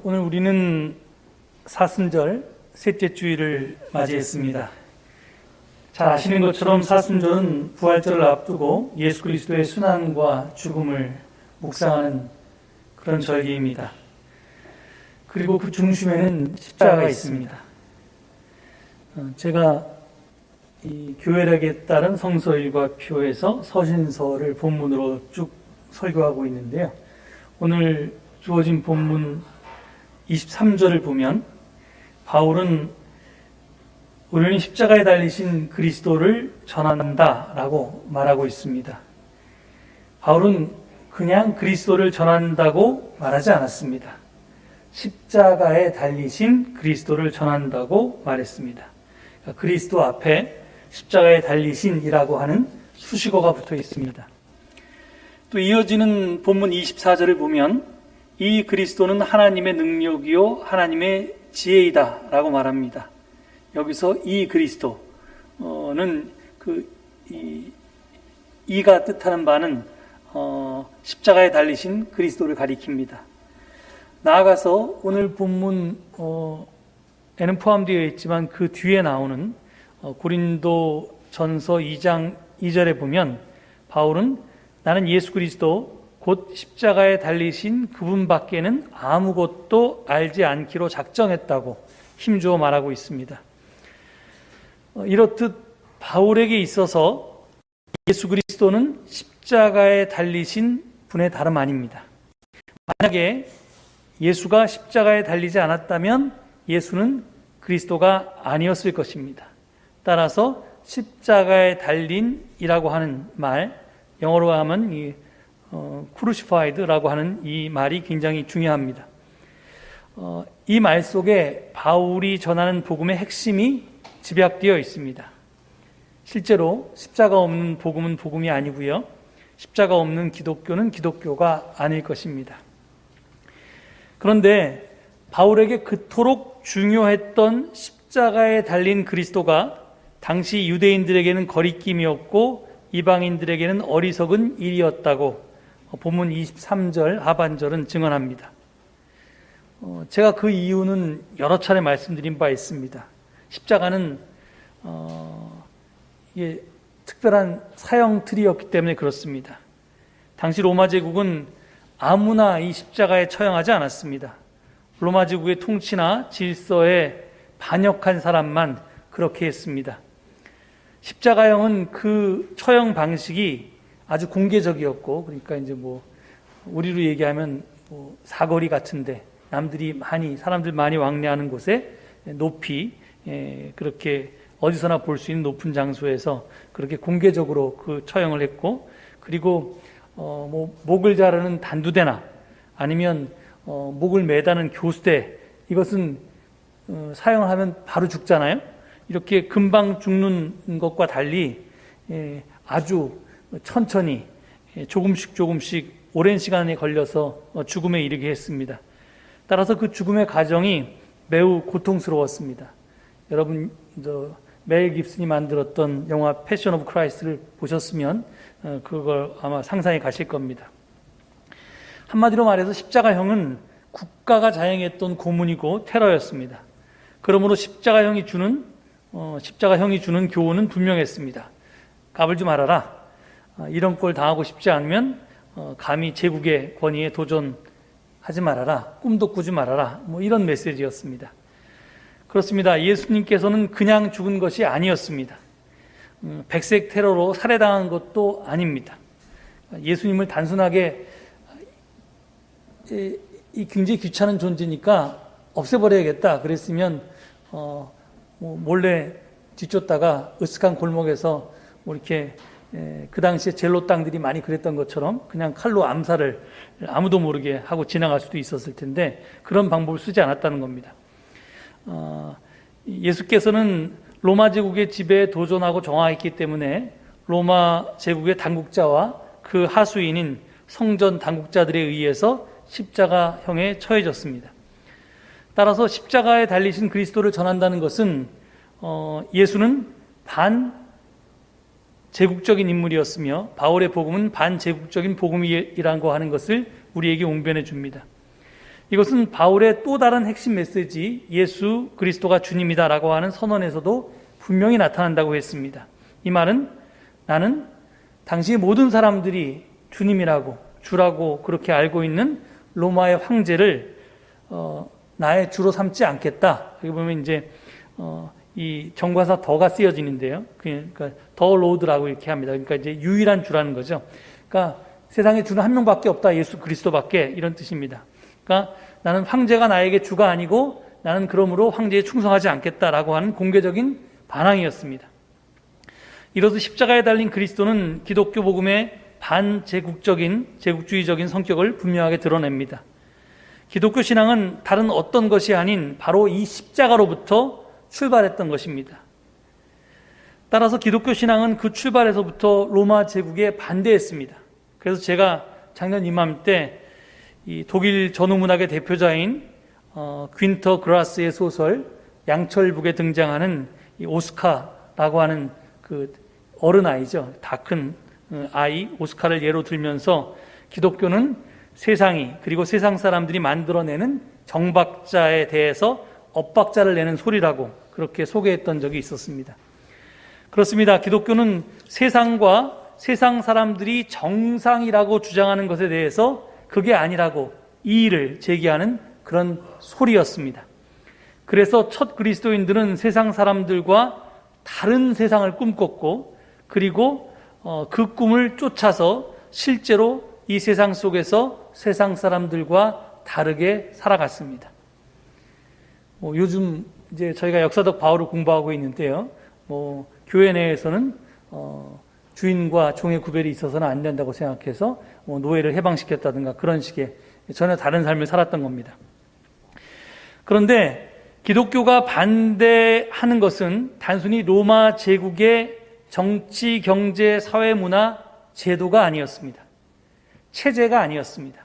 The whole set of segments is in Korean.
오늘 우리는 사순절 셋째 주일을 맞이했습니다. 잘 아시는 것처럼 사순절은 부활절을 앞두고 예수 그리스도의 순환과 죽음을 묵상하는 그런 절기입니다. 그리고 그 중심에는 십자가가 있습니다. 제가 이 교회락에 따른 성서일과 표에서 서신서를 본문으로 쭉 설교하고 있는데요. 오늘 주어진 본문 23절을 보면 바울은 우리는 십자가에 달리신 그리스도를 전한다라고 말하고 있습니다. 바울은 그냥 그리스도를 전한다고 말하지 않았습니다. 십자가에 달리신 그리스도를 전한다고 말했습니다. 그러니까 그리스도 앞에 십자가에 달리신이라고 하는 수식어가 붙어 있습니다. 또 이어지는 본문 24절을 보면 이 그리스도는 하나님의 능력이요 하나님의 지혜이다 라고 말합니다. 여기서 이 그리스도는 이가 뜻하는 바는 십자가에 달리신 그리스도를 가리킵니다. 나아가서 오늘 본문에는 포함되어 있지만 그 뒤에 나오는 고린도 전서 2장 2절에 보면 바울은 나는 예수 그리스도 곧 십자가에 달리신 그분밖에는 아무것도 알지 않기로 작정했다고 힘주어 말하고 있습니다. 이렇듯 바울에게 있어서 예수 그리스도는 십자가에 달리신 분의 다름 아닙니다. 만약에 예수가 십자가에 달리지 않았다면 예수는 그리스도가 아니었을 것입니다. 따라서 십자가에 달린이라고 하는 말, 영어로 하면 crucified라고 하는 이 말이 굉장히 중요합니다. 이 말 속에 바울이 전하는 복음의 핵심이 집약되어 있습니다. 실제로 십자가 없는 복음은 복음이 아니고요. 십자가 없는 기독교는 기독교가 아닐 것입니다. 그런데 바울에게 그토록 중요했던 십자가에 달린 그리스도가 당시 유대인들에게는 거리낌이었고 이방인들에게는 어리석은 일이었다고 본문 23절 하반절은 증언합니다. 제가 그 이유는 여러 차례 말씀드린 바 있습니다. 십자가는 이게 특별한 사형 틀이었기 때문에 그렇습니다. 당시 로마 제국은 아무나 이 십자가에 처형하지 않았습니다. 로마 제국의 통치나 질서에 반역한 사람만 그렇게 했습니다. 십자가형은 그 처형 방식이 아주 공개적이었고, 그러니까 이제 우리로 얘기하면 사거리 같은데 사람들 많이 왕래하는 곳에 높이 그렇게 어디서나 볼 수 있는 높은 장소에서 그렇게 공개적으로 그 처형을 했고, 그리고 목을 자르는 단두대나 아니면 목을 매다는 교수대, 이것은 사형을 하면 바로 죽잖아요. 이렇게 금방 죽는 것과 달리 아주 천천히 조금씩 오랜 시간에 걸려서 죽음에 이르게 했습니다. 따라서 그 죽음의 과정이 매우 고통스러웠습니다. 여러분 멜 깁슨이 만들었던 영화 패션 오브 크라이스트를 보셨으면 그걸 아마 상상해 가실 겁니다. 한마디로 말해서 십자가형은 국가가 자행했던 고문이고 테러였습니다. 그러므로 십자가형이 주는 교훈은 분명했습니다. 까불지 말아라. 이런 꼴 당하고 싶지 않으면 감히 제국의 권위에 도전하지 말아라. 꿈도 꾸지 말아라. 이런 메시지였습니다. 그렇습니다. 예수님께서는 그냥 죽은 것이 아니었습니다. 백색 테러로 살해당한 것도 아닙니다. 예수님을 단순하게 굉장히 귀찮은 존재니까 없애버려야겠다 그랬으면 몰래 뒤쫓다가 으슥한 골목에서 이렇게 그 당시에 젤로 땅들이 많이 그랬던 것처럼 그냥 칼로 암살을 아무도 모르게 하고 지나갈 수도 있었을 텐데 그런 방법을 쓰지 않았다는 겁니다. 예수께서는 로마 제국의 지배에 도전하고 저항했기 때문에 로마 제국의 당국자와 그 하수인인 성전 당국자들에 의해서 십자가형에 처해졌습니다. 따라서 십자가에 달리신 그리스도를 전한다는 것은 예수는 반제국적인 인물이었으며 바울의 복음은 반제국적인 복음이라고 하는 것을 우리에게 웅변해 줍니다. 이것은 바울의 또 다른 핵심 메시지, 예수 그리스도가 주님이다라고 하는 선언에서도 분명히 나타난다고 했습니다. 이 말은 나는 당시의 모든 사람들이 주님이라고, 주라고 그렇게 알고 있는 로마의 황제를 나의 주로 삼지 않겠다. 여기 보면 이제 이 정관사 더가 쓰여지는데요. 그러니까 더 로드라고 이렇게 합니다. 그러니까 이제 유일한 주라는 거죠. 그러니까 세상에 주는 한 명밖에 없다. 예수 그리스도밖에, 이런 뜻입니다. 그러니까 나는 황제가 나에게 주가 아니고 나는 그러므로 황제에 충성하지 않겠다라고 하는 공개적인 반항이었습니다. 이로써 십자가에 달린 그리스도는 기독교 복음의 제국주의적인 성격을 분명하게 드러냅니다. 기독교 신앙은 다른 어떤 것이 아닌 바로 이 십자가로부터 출발했던 것입니다. 따라서 기독교 신앙은 그 출발에서부터 로마 제국에 반대했습니다. 그래서 제가 작년 이맘때 이 독일 전후문학의 대표자인 귄터 그라스의 소설 양철북에 등장하는 이 오스카라고 하는 그 어른아이죠. 다 큰 아이 오스카를 예로 들면서 기독교는 세상이, 그리고 세상 사람들이 만들어내는 정박자에 대해서 엇박자를 내는 소리라고 그렇게 소개했던 적이 있었습니다. 그렇습니다. 기독교는 세상과 세상 사람들이 정상이라고 주장하는 것에 대해서 그게 아니라고 이의를 제기하는 그런 소리였습니다. 그래서 첫 그리스도인들은 세상 사람들과 다른 세상을 꿈꿨고, 그리고 그 꿈을 쫓아서 실제로 이 세상 속에서 세상 사람들과 다르게 살아갔습니다. 요즘 이제 저희가 역사적 바울을 공부하고 있는데요. 교회 내에서는 주인과 종의 구별이 있어서는 안 된다고 생각해서 노예를 해방시켰다든가 그런 식의 전혀 다른 삶을 살았던 겁니다. 그런데 기독교가 반대하는 것은 단순히 로마 제국의 정치, 경제, 사회, 문화, 제도가 아니었습니다. 체제가 아니었습니다.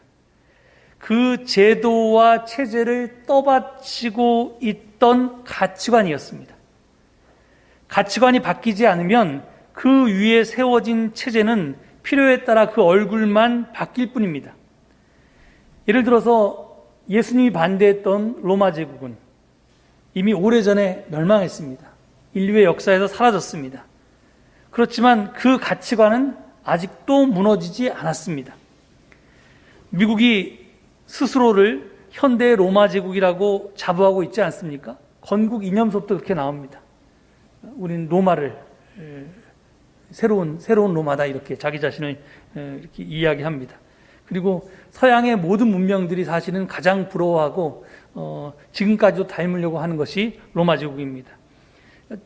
그 제도와 체제를 떠받치고 있던 가치관이었습니다. 가치관이 바뀌지 않으면 그 위에 세워진 체제는 필요에 따라 그 얼굴만 바뀔 뿐입니다. 예를 들어서 예수님이 반대했던 로마 제국은 이미 오래전에 멸망했습니다. 인류의 역사에서 사라졌습니다. 그렇지만 그 가치관은 아직도 무너지지 않았습니다. 미국이 스스로를 현대의 로마 제국이라고 자부하고 있지 않습니까? 건국 이념서부터 그렇게 나옵니다. 우리는 로마를 새로운 로마다, 이렇게 자기 자신을 이렇게 이야기합니다. 그리고 서양의 모든 문명들이 사실은 가장 부러워하고 지금까지도 닮으려고 하는 것이 로마 제국입니다.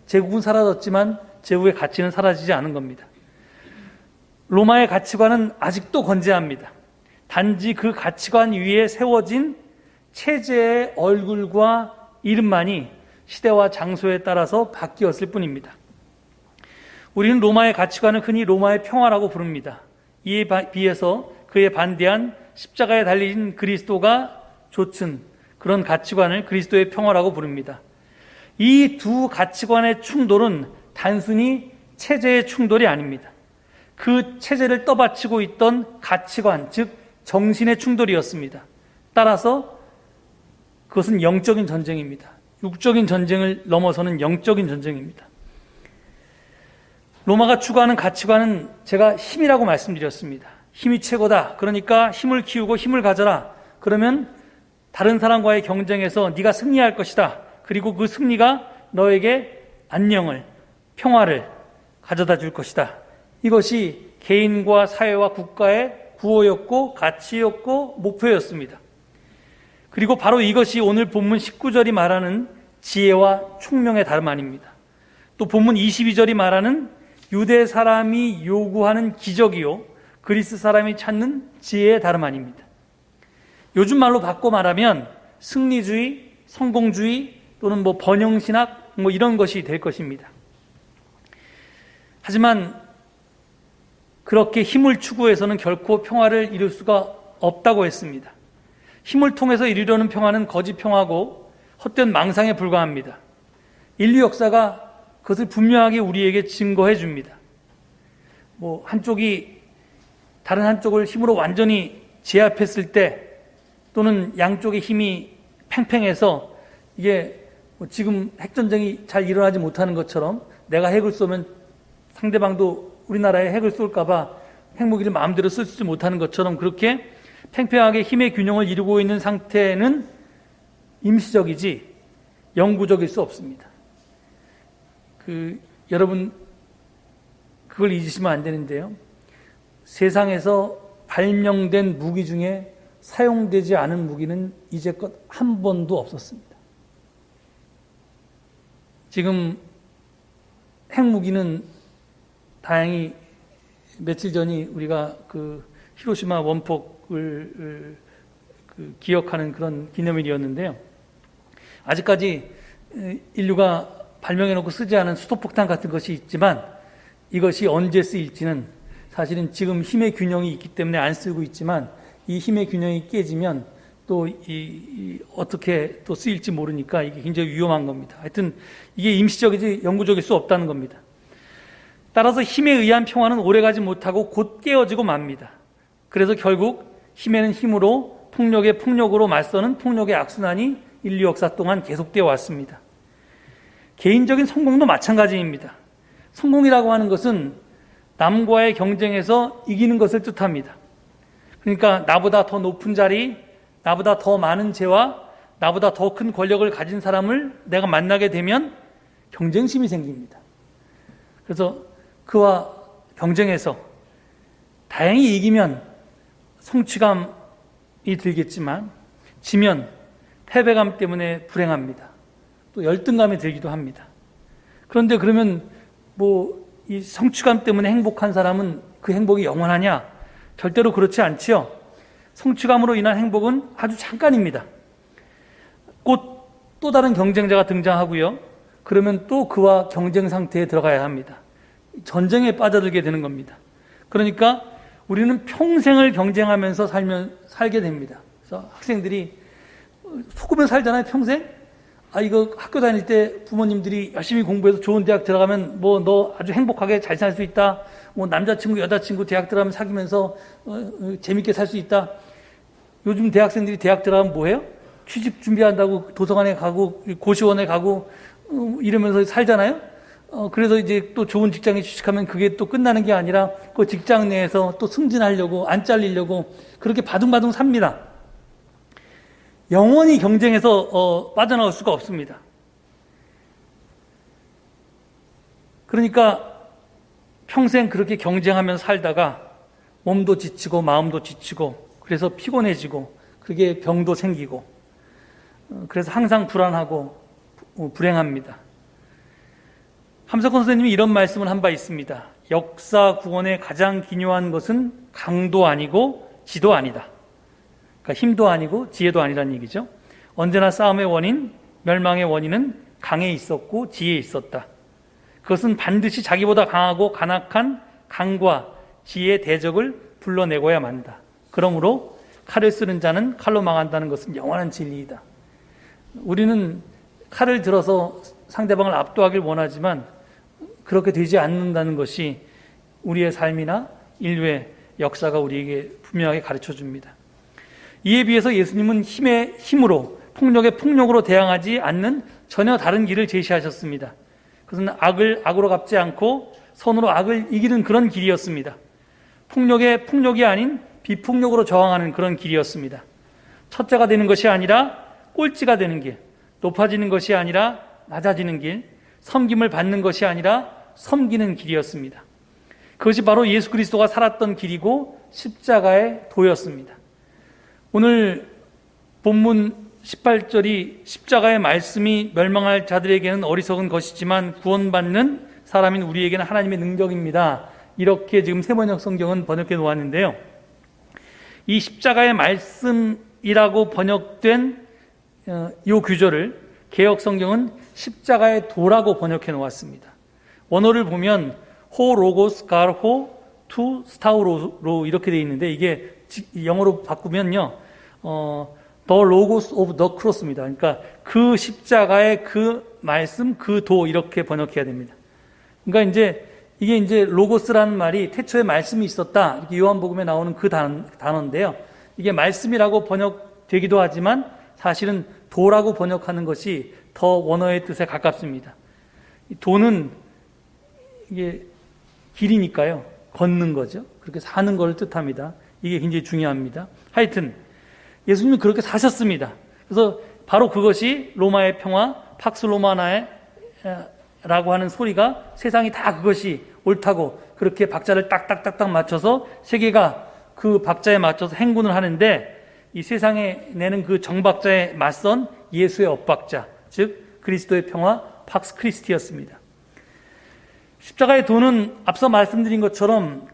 제국은 사라졌지만 제국의 가치는 사라지지 않은 겁니다. 로마의 가치관은 아직도 건재합니다. 단지 그 가치관 위에 세워진 체제의 얼굴과 이름만이 시대와 장소에 따라서 바뀌었을 뿐입니다. 우리는 로마의 가치관을 흔히 로마의 평화라고 부릅니다. 이에 비해서 그에 반대한 십자가에 달린 그리스도가 좇은 그런 가치관을 그리스도의 평화라고 부릅니다. 이 두 가치관의 충돌은 단순히 체제의 충돌이 아닙니다. 그 체제를 떠받치고 있던 가치관, 즉 정신의 충돌이었습니다. 따라서 그것은 영적인 전쟁입니다. 육적인 전쟁을 넘어서는 영적인 전쟁입니다. 로마가 추구하는 가치관은 제가 힘이라고 말씀드렸습니다. 힘이 최고다. 그러니까 힘을 키우고 힘을 가져라. 그러면 다른 사람과의 경쟁에서 네가 승리할 것이다. 그리고 그 승리가 너에게 안녕을, 평화를 가져다 줄 것이다. 이것이 개인과 사회와 국가의 구호였고 가치였고 목표였습니다. 그리고 바로 이것이 오늘 본문 19절이 말하는 지혜와 총명의 다름 아닙니다. 또 본문 22절이 말하는 유대 사람이 요구하는 기적이요 그리스 사람이 찾는 지혜의 다름 아닙니다. 요즘 말로 바꿔 말하면 승리주의, 성공주의 또는 번영신학 이런 것이 될 것입니다. 하지만 그렇게 힘을 추구해서는 결코 평화를 이룰 수가 없다고 했습니다. 힘을 통해서 이루려는 평화는 거짓 평화고 헛된 망상에 불과합니다. 인류 역사가 그것을 분명하게 우리에게 증거해 줍니다. 한쪽이 다른 한쪽을 힘으로 완전히 제압했을 때 또는 양쪽의 힘이 팽팽해서 이게 지금 핵전쟁이 잘 일어나지 못하는 것처럼 내가 핵을 쏘면 상대방도 우리나라에 핵을 쏠까봐 핵무기를 마음대로 쓰지 못하는 것처럼 그렇게 팽팽하게 힘의 균형을 이루고 있는 상태는 임시적이지 영구적일 수 없습니다. 여러분 그걸 잊으시면 안 되는데요. 세상에서 발명된 무기 중에 사용되지 않은 무기는 이제껏 한 번도 없었습니다. 지금 핵무기는 다행히 며칠 전이 우리가 히로시마 원폭을 기억하는 그런 기념일이었는데요. 아직까지 인류가 발명해놓고 쓰지 않은 수소폭탄 같은 것이 있지만 이것이 언제 쓰일지는 사실은 지금 힘의 균형이 있기 때문에 안 쓰고 있지만 이 힘의 균형이 깨지면 또 어떻게 또 쓰일지 모르니까 이게 굉장히 위험한 겁니다. 하여튼 이게 임시적이지 영구적일 수 없다는 겁니다. 따라서 힘에 의한 평화는 오래가지 못하고 곧 깨어지고 맙니다. 그래서 결국 힘에는 힘으로 폭력에 폭력으로 맞서는 폭력의 악순환이 인류 역사 동안 계속되어 왔습니다. 개인적인 성공도 마찬가지입니다. 성공이라고 하는 것은 남과의 경쟁에서 이기는 것을 뜻합니다. 그러니까 나보다 더 높은 자리, 나보다 더 많은 재와 나보다 더 큰 권력을 가진 사람을 내가 만나게 되면 경쟁심이 생깁니다. 그래서 그와 경쟁해서 다행히 이기면 성취감이 들겠지만 지면 패배감 때문에 불행합니다. 또 열등감이 들기도 합니다. 그런데 그러면 이 성취감 때문에 행복한 사람은 그 행복이 영원하냐? 절대로 그렇지 않지요. 성취감으로 인한 행복은 아주 잠깐입니다. 곧 또 다른 경쟁자가 등장하고요. 그러면 또 그와 경쟁 상태에 들어가야 합니다. 전쟁에 빠져들게 되는 겁니다. 그러니까 우리는 평생을 경쟁하면서 살게 됩니다. 그래서 학생들이 속으면 살잖아요, 평생? 이거 학교 다닐 때 부모님들이 열심히 공부해서 좋은 대학 들어가면 너 아주 행복하게 잘 살 수 있다. 남자친구, 여자친구 대학 들어가면 사귀면서 재밌게 살 수 있다. 요즘 대학생들이 대학 들어가면 뭐해요? 취직 준비한다고 도서관에 가고 고시원에 가고 이러면서 살잖아요. 그래서 이제 또 좋은 직장에 취직하면 그게 또 끝나는 게 아니라 그 직장 내에서 또 승진하려고 안 잘리려고 그렇게 바둥바둥 삽니다. 영원히 경쟁에서 빠져나올 수가 없습니다. 그러니까 평생 그렇게 경쟁하면서 살다가 몸도 지치고 마음도 지치고 그래서 피곤해지고 그게 병도 생기고 그래서 항상 불안하고 불행합니다. 함석헌 선생님이 이런 말씀을 한 바 있습니다. 역사 구원의 가장 기묘한 것은 강도 아니고 지도 아니다. 그러니까 힘도 아니고 지혜도 아니라는 얘기죠. 언제나 싸움의 원인, 멸망의 원인은 강에 있었고 지혜에 있었다. 그것은 반드시 자기보다 강하고 간악한 강과 지혜의 대적을 불러내고야 만다. 그러므로 칼을 쓰는 자는 칼로 망한다는 것은 영원한 진리이다. 우리는 칼을 들어서 상대방을 압도하길 원하지만 그렇게 되지 않는다는 것이 우리의 삶이나 인류의 역사가 우리에게 분명하게 가르쳐 줍니다. 이에 비해서 예수님은 힘의 힘으로 폭력의 폭력으로 대항하지 않는 전혀 다른 길을 제시하셨습니다. 그것은 악을 악으로 갚지 않고 선으로 악을 이기는 그런 길이었습니다. 폭력의 폭력이 아닌 비폭력으로 저항하는 그런 길이었습니다. 첫째가 되는 것이 아니라 꼴찌가 되는 길, 높아지는 것이 아니라 낮아지는 길, 섬김을 받는 것이 아니라 섬기는 길이었습니다. 그것이 바로 예수 그리스도가 살았던 길이고 십자가의 도였습니다. 오늘 본문 18절이 십자가의 말씀이 멸망할 자들에게는 어리석은 것이지만 구원받는 사람인 우리에게는 하나님의 능력입니다. 이렇게 지금 세번역 성경은 번역해 놓았는데요. 이 십자가의 말씀이라고 번역된 이 구절을 개역 성경은 십자가의 도라고 번역해 놓았습니다. 원어를 보면 호 로고스 갈호 투 스타우로 이렇게 되어 있는데 이게 영어로 바꾸면요. The Logos of the Cross입니다. 그러니까 그 십자가의 그 말씀, 그 도 이렇게 번역해야 됩니다. 그러니까 이게 이제 로고스라는 말이 태초에 말씀이 있었다. 이렇게 요한복음에 나오는 그 단어인데요. 이게 말씀이라고 번역 되기도 하지만 사실은 도라고 번역하는 것이 더 원어의 뜻에 가깝습니다. 도는 이게 길이니까요. 걷는 거죠. 그렇게 사는 걸 뜻합니다. 이게 굉장히 중요합니다. 하여튼 예수님은 그렇게 사셨습니다. 그래서 바로 그것이 로마의 평화, 팍스 로마나의 라고 하는 소리가 세상이 다 그것이 옳다고 그렇게 박자를 딱딱딱딱 맞춰서 세계가 그 박자에 맞춰서 행군을 하는데 이 세상에 내는 그 정박자에 맞선 예수의 엇박자, 즉 그리스도의 평화, 팍스 크리스티였습니다. 십자가의 도는 앞서 말씀드린 것처럼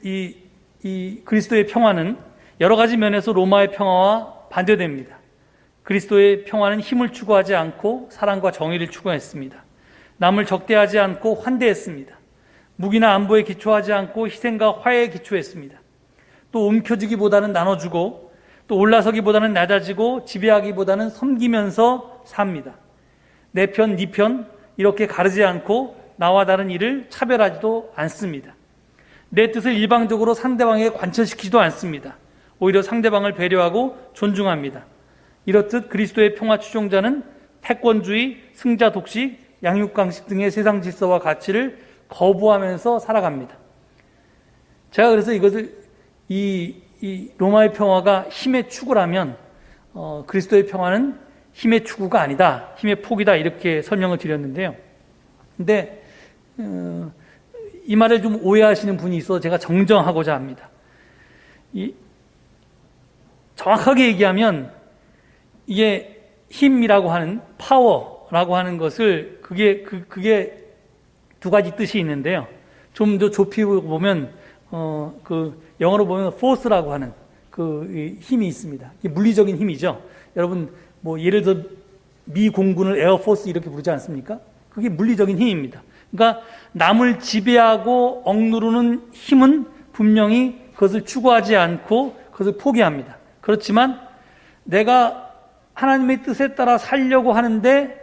이 그리스도의 평화는 여러 가지 면에서 로마의 평화와 반대됩니다. 그리스도의 평화는 힘을 추구하지 않고 사랑과 정의를 추구했습니다. 남을 적대하지 않고 환대했습니다. 무기나 안보에 기초하지 않고 희생과 화해에 기초했습니다. 또 움켜쥐기보다는 나눠주고 또 올라서기보다는 낮아지고 지배하기보다는 섬기면서 삽니다. 내 편, 네 편 이렇게 가르지 않고 나와 다른 일을 차별하지도 않습니다. 내 뜻을 일방적으로 상대방에게 관철시키지도 않습니다. 오히려 상대방을 배려하고 존중합니다. 이렇듯 그리스도의 평화 추종자는 패권주의, 승자 독식, 양육강식 등의 세상 질서와 가치를 거부하면서 살아갑니다. 제가 그래서 이것을 이 로마의 평화가 힘의 추구라면 그리스도의 평화는 힘의 추구가 아니다, 힘의 폭이다 이렇게 설명을 드렸는데요. 근데 이 말을 좀 오해하시는 분이 있어서 제가 정정하고자 합니다. 정확하게 얘기하면 이게 힘이라고 하는 파워라고 하는 것을 그게 두 가지 뜻이 있는데요. 좀 더 좁히 보면 그 영어로 보면 force라고 하는 그 힘이 있습니다. 이게 물리적인 힘이죠. 여러분 뭐 예를 들어 미 공군을 에어포스 이렇게 부르지 않습니까? 그게 물리적인 힘입니다. 그러니까 남을 지배하고 억누르는 힘은 분명히 그것을 추구하지 않고 그것을 포기합니다. 그렇지만 내가 하나님의 뜻에 따라 살려고 하는데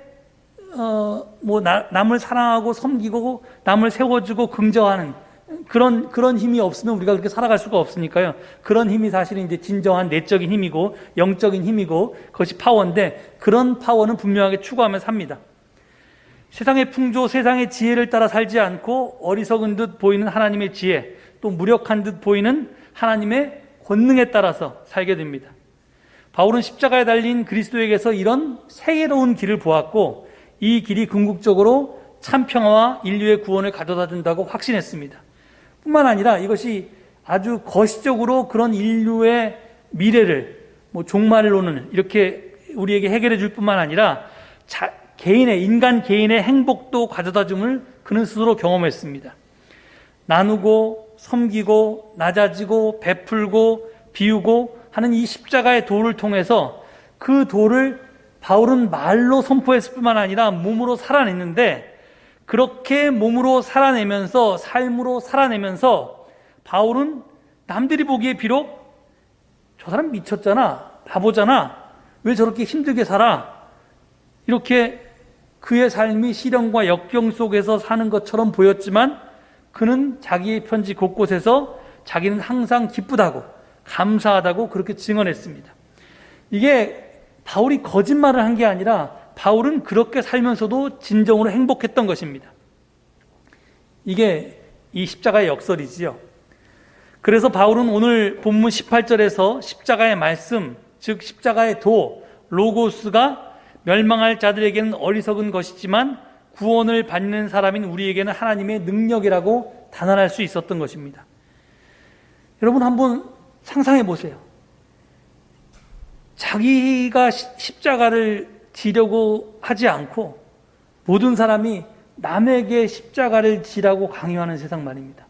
남을 사랑하고 섬기고 남을 세워주고 긍정하는 그런 힘이 없으면 우리가 그렇게 살아갈 수가 없으니까요. 그런 힘이 사실은 이제 진정한 내적인 힘이고 영적인 힘이고 그것이 파워인데 그런 파워는 분명하게 추구하며 삽니다. 세상의 풍조, 세상의 지혜를 따라 살지 않고 어리석은 듯 보이는 하나님의 지혜, 또 무력한 듯 보이는 하나님의 권능에 따라서 살게 됩니다. 바울은 십자가에 달린 그리스도에게서 이런 세계로운 길을 보았고 이 길이 궁극적으로 참 평화와 인류의 구원을 가져다 준다고 확신했습니다. 뿐만 아니라 이것이 아주 거시적으로 그런 인류의 미래를 종말론을 이렇게 우리에게 해결해 줄 뿐만 아니라 인간 개인의 행복도 가져다 줌을 그는 스스로 경험했습니다. 나누고 섬기고 낮아지고 베풀고 비우고 하는 이 십자가의 도를 통해서 그 도를 바울은 말로 선포했을 뿐만 아니라 몸으로 살아냈는데 그렇게 몸으로 살아내면서 삶으로 살아내면서 바울은 남들이 보기에 비록 저 사람 미쳤잖아, 바보잖아, 왜 저렇게 힘들게 살아, 이렇게 그의 삶이 시련과 역경 속에서 사는 것처럼 보였지만 그는 자기의 편지 곳곳에서 자기는 항상 기쁘다고 감사하다고 그렇게 증언했습니다. 이게 바울이 거짓말을 한 게 아니라 바울은 그렇게 살면서도 진정으로 행복했던 것입니다. 이게 이 십자가의 역설이지요. 그래서 바울은 오늘 본문 18절에서 십자가의 말씀, 즉 십자가의 도, 로고스가 멸망할 자들에게는 어리석은 것이지만 구원을 받는 사람인 우리에게는 하나님의 능력이라고 단언할 수 있었던 것입니다. 여러분 한번 상상해 보세요. 자기가 십자가를 지려고 하지 않고 모든 사람이 남에게 십자가를 지라고 강요하는 세상 말입니다.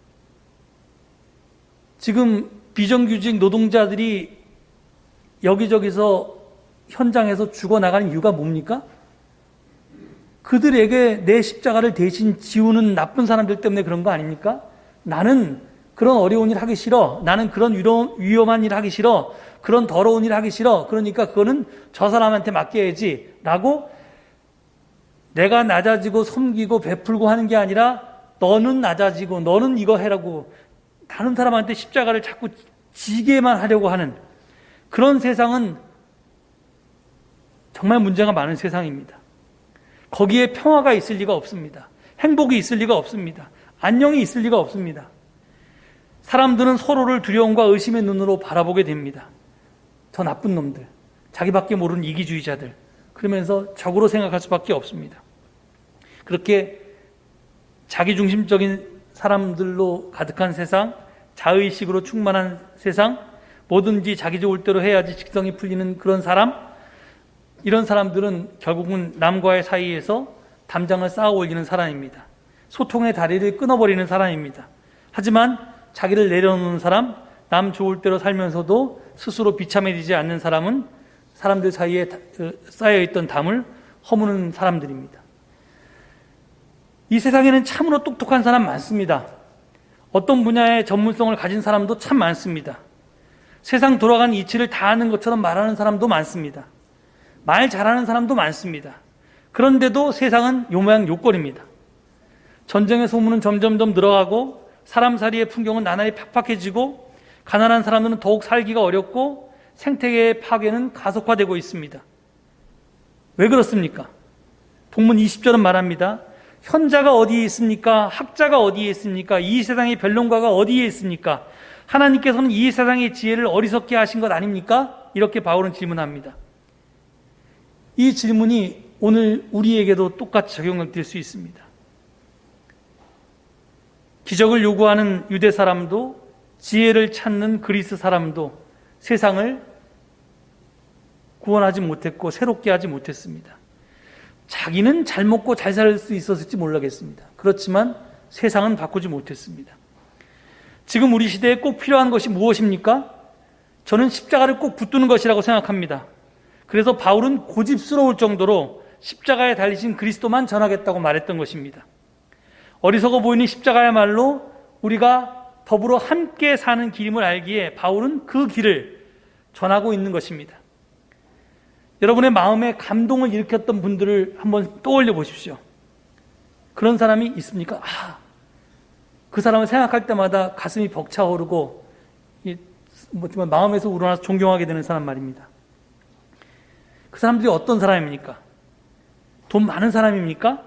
지금 비정규직 노동자들이 여기저기서 현장에서 죽어나가는 이유가 뭡니까? 그들에게 내 십자가를 대신 지우는 나쁜 사람들 때문에 그런 거 아닙니까? 나는 그런 어려운 일 하기 싫어. 나는 그런 위험한 일 하기 싫어. 그런 더러운 일 하기 싫어. 그러니까 그거는 저 사람한테 맡겨야지 라고 내가 낮아지고 섬기고 베풀고 하는 게 아니라 너는 낮아지고 너는 이거 해라고 다른 사람한테 십자가를 자꾸 지게만 하려고 하는 그런 세상은 정말 문제가 많은 세상입니다. 거기에 평화가 있을 리가 없습니다. 행복이 있을 리가 없습니다. 안녕이 있을 리가 없습니다. 사람들은 서로를 두려움과 의심의 눈으로 바라보게 됩니다. 저 나쁜 놈들, 자기밖에 모르는 이기주의자들, 그러면서 적으로 생각할 수밖에 없습니다. 그렇게 자기중심적인 사람들로 가득한 세상, 자의식으로 충만한 세상, 뭐든지 자기 좋을 대로 해야지 직성이 풀리는 그런 사람, 이런 사람들은 결국은 남과의 사이에서 담장을 쌓아 올리는 사람입니다. 소통의 다리를 끊어버리는 사람입니다. 하지만 자기를 내려놓는 사람, 남 좋을 대로 살면서도 스스로 비참해지지 않는 사람은 사람들 사이에 쌓여있던 담을 허무는 사람들입니다. 이 세상에는 참으로 똑똑한 사람 많습니다. 어떤 분야의 전문성을 가진 사람도 참 많습니다. 세상 돌아가는 이치를 다 아는 것처럼 말하는 사람도 많습니다. 말 잘하는 사람도 많습니다. 그런데도 세상은 요모양 요꼴입니다. 전쟁의 소문은 점점점 늘어가고 사람살이의 풍경은 나날이 팍팍해지고 가난한 사람들은 더욱 살기가 어렵고 생태계의 파괴는 가속화되고 있습니다. 왜 그렇습니까? 본문 20절은 말합니다. 현자가 어디에 있습니까? 학자가 어디에 있습니까? 이 세상의 변론가가 어디에 있습니까? 하나님께서는 이 세상의 지혜를 어리석게 하신 것 아닙니까? 이렇게 바울은 질문합니다. 이 질문이 오늘 우리에게도 똑같이 적용될 수 있습니다. 기적을 요구하는 유대 사람도 지혜를 찾는 그리스 사람도 세상을 구원하지 못했고 새롭게 하지 못했습니다. 자기는 잘 먹고 잘 살 수 있었을지 모르겠습니다. 그렇지만 세상은 바꾸지 못했습니다. 지금 우리 시대에 꼭 필요한 것이 무엇입니까? 저는 십자가를 꼭 붙드는 것이라고 생각합니다. 그래서 바울은 고집스러울 정도로 십자가에 달리신 그리스도만 전하겠다고 말했던 것입니다. 어리석어 보이는 십자가야말로 우리가 더불어 함께 사는 길임을 알기에 바울은 그 길을 전하고 있는 것입니다. 여러분의 마음에 감동을 일으켰던 분들을 한번 떠올려 보십시오. 그런 사람이 있습니까? 그 사람을 생각할 때마다 가슴이 벅차오르고 마음에서 우러나서 존경하게 되는 사람 말입니다. 그 사람들이 어떤 사람입니까? 돈 많은 사람입니까?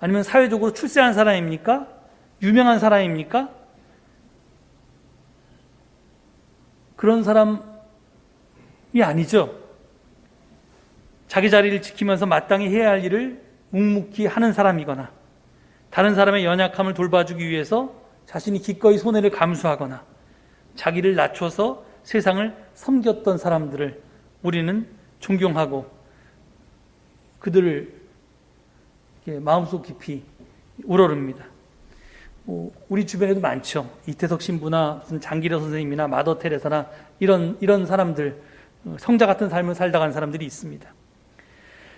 아니면 사회적으로 출세한 사람입니까? 유명한 사람입니까? 그런 사람이 아니죠. 자기 자리를 지키면서 마땅히 해야 할 일을 묵묵히 하는 사람이거나 다른 사람의 연약함을 돌봐주기 위해서 자신이 기꺼이 손해를 감수하거나 자기를 낮춰서 세상을 섬겼던 사람들을 우리는 존경하고 그들을 마음속 깊이 우러릅니다. 우리 주변에도 많죠. 이태석 신부나 무슨 장기려 선생님이나 마더 테레사나 이런 사람들, 성자 같은 삶을 살다 간 사람들이 있습니다.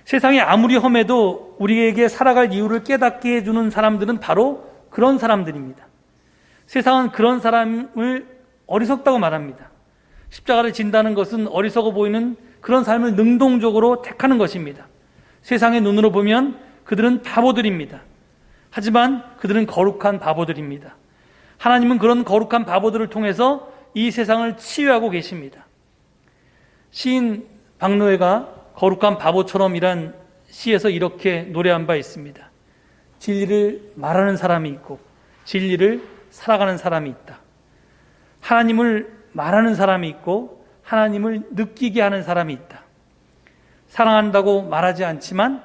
세상이 아무리 험해도 우리에게 살아갈 이유를 깨닫게 해주는 사람들은 바로 그런 사람들입니다. 세상은 그런 사람을 어리석다고 말합니다. 십자가를 진다는 것은 어리석어 보이는 그런 삶을 능동적으로 택하는 것입니다. 세상의 눈으로 보면 그들은 바보들입니다. 하지만 그들은 거룩한 바보들입니다. 하나님은 그런 거룩한 바보들을 통해서 이 세상을 치유하고 계십니다. 시인 박노해가 거룩한 바보처럼이란 시에서 이렇게 노래한 바 있습니다. 진리를 말하는 사람이 있고 진리를 살아가는 사람이 있다. 하나님을 말하는 사람이 있고 하나님을 느끼게 하는 사람이 있다. 사랑한다고 말하지 않지만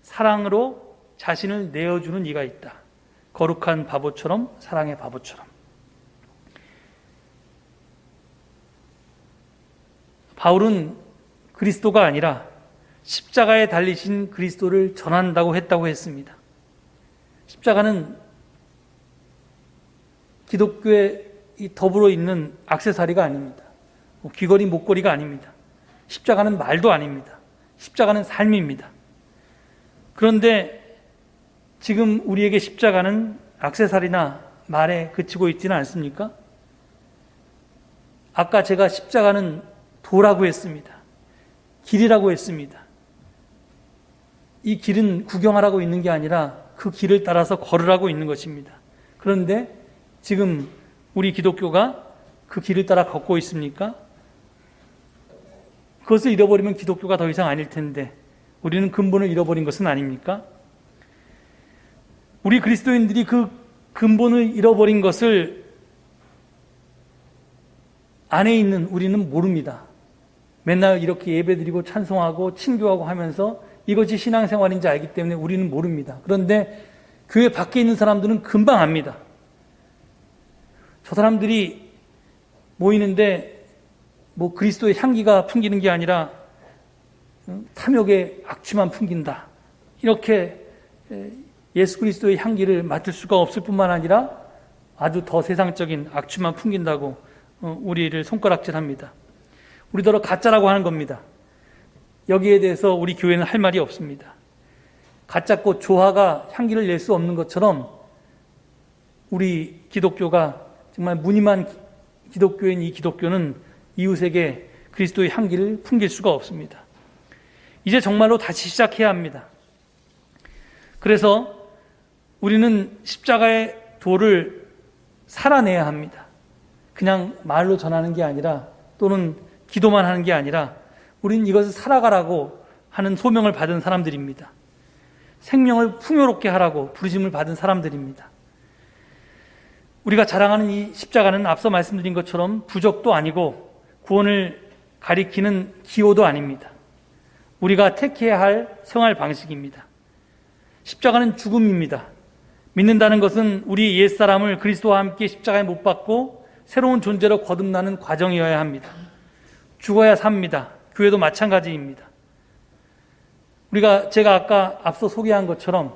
사랑으로 자신을 내어주는 이가 있다. 거룩한 바보처럼 사랑의 바보처럼. 바울은 그리스도가 아니라 십자가에 달리신 그리스도를 전한다고 했다고 했습니다. 십자가는 기독교에 더불어 있는 액세서리가 아닙니다. 귀걸이, 목걸이가 아닙니다. 십자가는 말도 아닙니다. 십자가는 삶입니다. 그런데 지금 우리에게 십자가는 액세서리나 말에 그치고 있지는 않습니까? 아까 제가 십자가는 도라고 했습니다. 길이라고 했습니다. 이 길은 구경하라고 있는 게 아니라 그 길을 따라서 걸으라고 있는 것입니다. 그런데 지금 우리 기독교가 그 길을 따라 걷고 있습니까? 그것을 잃어버리면 기독교가 더 이상 아닐 텐데 우리는 근본을 잃어버린 것은 아닙니까? 우리 그리스도인들이 그 근본을 잃어버린 것을 안에 있는 우리는 모릅니다. 맨날 이렇게 예배드리고 찬송하고 친교하고 하면서 이것이 신앙생활인지 알기 때문에 우리는 모릅니다. 그런데 교회 밖에 있는 사람들은 금방 압니다. 저 사람들이 모이는데 뭐 그리스도의 향기가 풍기는 게 아니라 탐욕의 악취만 풍긴다. 이렇게 예수 그리스도의 향기를 맡을 수가 없을 뿐만 아니라 아주 더 세상적인 악취만 풍긴다고 우리를 손가락질합니다. 우리더러 가짜라고 하는 겁니다. 여기에 대해서 우리 교회는 할 말이 없습니다. 가짜꽃 조화가 향기를 낼 수 없는 것처럼 우리 기독교가 정말 무늬만 기독교인 이 기독교는 이웃에게 그리스도의 향기를 풍길 수가 없습니다. 이제 정말로 다시 시작해야 합니다. 그래서 우리는 십자가의 도를 살아내야 합니다. 그냥 말로 전하는 게 아니라 또는 기도만 하는 게 아니라 우리는 이것을 살아가라고 하는 소명을 받은 사람들입니다. 생명을 풍요롭게 하라고 부르심을 받은 사람들입니다. 우리가 자랑하는 이 십자가는 앞서 말씀드린 것처럼 부적도 아니고 구원을 가리키는 기호도 아닙니다. 우리가 택해야 할 생활 방식입니다. 십자가는 죽음입니다. 믿는다는 것은 우리 옛사람을 그리스도와 함께 십자가에 못 박고 새로운 존재로 거듭나는 과정이어야 합니다. 죽어야 삽니다. 교회도 마찬가지입니다. 제가 아까 앞서 소개한 것처럼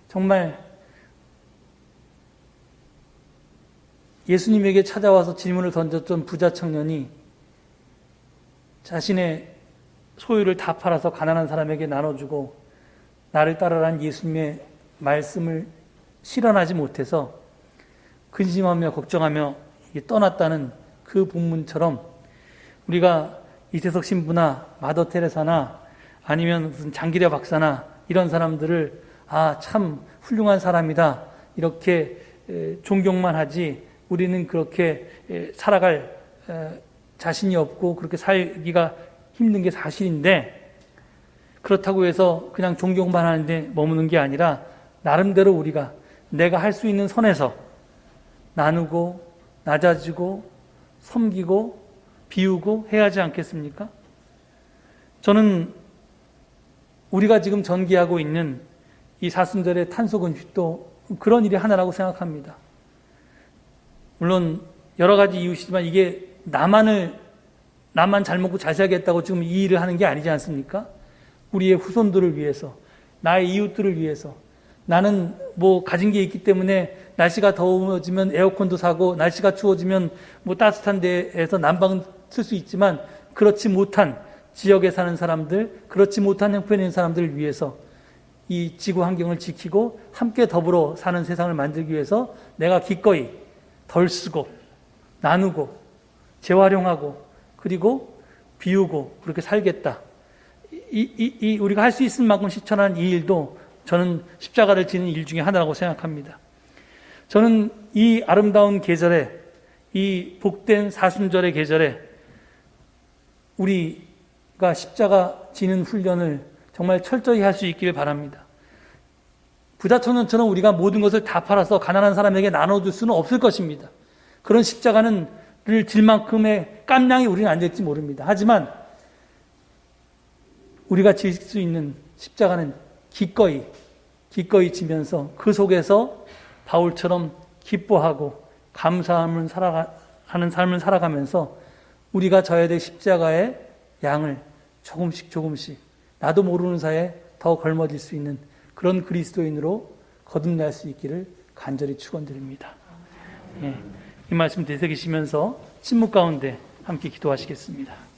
정말 예수님에게 찾아와서 질문을 던졌던 부자 청년이 자신의 소유를 다 팔아서 가난한 사람에게 나눠주고 나를 따르라는 예수님의 말씀을 실현하지 못해서 근심하며 걱정하며 떠났다는 그 본문처럼 우리가 이태석 신부나 마더 테레사나 아니면 무슨 장기려 박사나 이런 사람들을 참 훌륭한 사람이다 이렇게 존경만 하지 우리는 그렇게 살아갈 자신이 없고 그렇게 살기가 힘든 게 사실인데 그렇다고 해서 그냥 존경만 하는데 머무는 게 아니라 나름대로 우리가 내가 할 수 있는 선에서 나누고 낮아지고 섬기고 비우고 해야 하지 않겠습니까? 저는 우리가 지금 전개하고 있는 이 사순절의 탄소금식도 그런 일이 하나라고 생각합니다. 물론 여러 가지 이유시지만 이게 나만 잘 먹고 잘 살겠다고 지금 이 일을 하는 게 아니지 않습니까? 우리의 후손들을 위해서, 나의 이웃들을 위해서. 나는 뭐 가진 게 있기 때문에 날씨가 더워지면 에어컨도 사고 날씨가 추워지면 뭐 따뜻한 데에서 난방 쓸 수 있지만 그렇지 못한 지역에 사는 사람들, 그렇지 못한 형편에 있는 사람들을 위해서 이 지구 환경을 지키고 함께 더불어 사는 세상을 만들기 위해서 내가 기꺼이 덜 쓰고 나누고 재활용하고 그리고 비우고 그렇게 살겠다. 우리가 할 수 있을 만큼 실천한 이 일도 저는 십자가를 지는 일 중에 하나라고 생각합니다. 저는 이 아름다운 계절에, 이 복된 사순절의 계절에 우리가 십자가 지는 훈련을 정말 철저히 할 수 있기를 바랍니다. 부자청년처럼 우리가 모든 것을 다 팔아서 가난한 사람에게 나눠줄 수는 없을 것입니다. 그런 십자가를 질 만큼의 깜냥이 우리는 안 될지 모릅니다. 하지만 우리가 질 수 있는 십자가는 기꺼이 지면서 그 속에서 바울처럼 기뻐하고 감사함을 하는 삶을 살아가면서 우리가 져야 될 십자가의 양을 조금씩 나도 모르는 사이에 더 걸머질 수 있는 그런 그리스도인으로 거듭날 수 있기를 간절히 축원드립니다. 이 말씀 되새기시면서 침묵 가운데 함께 기도하시겠습니다.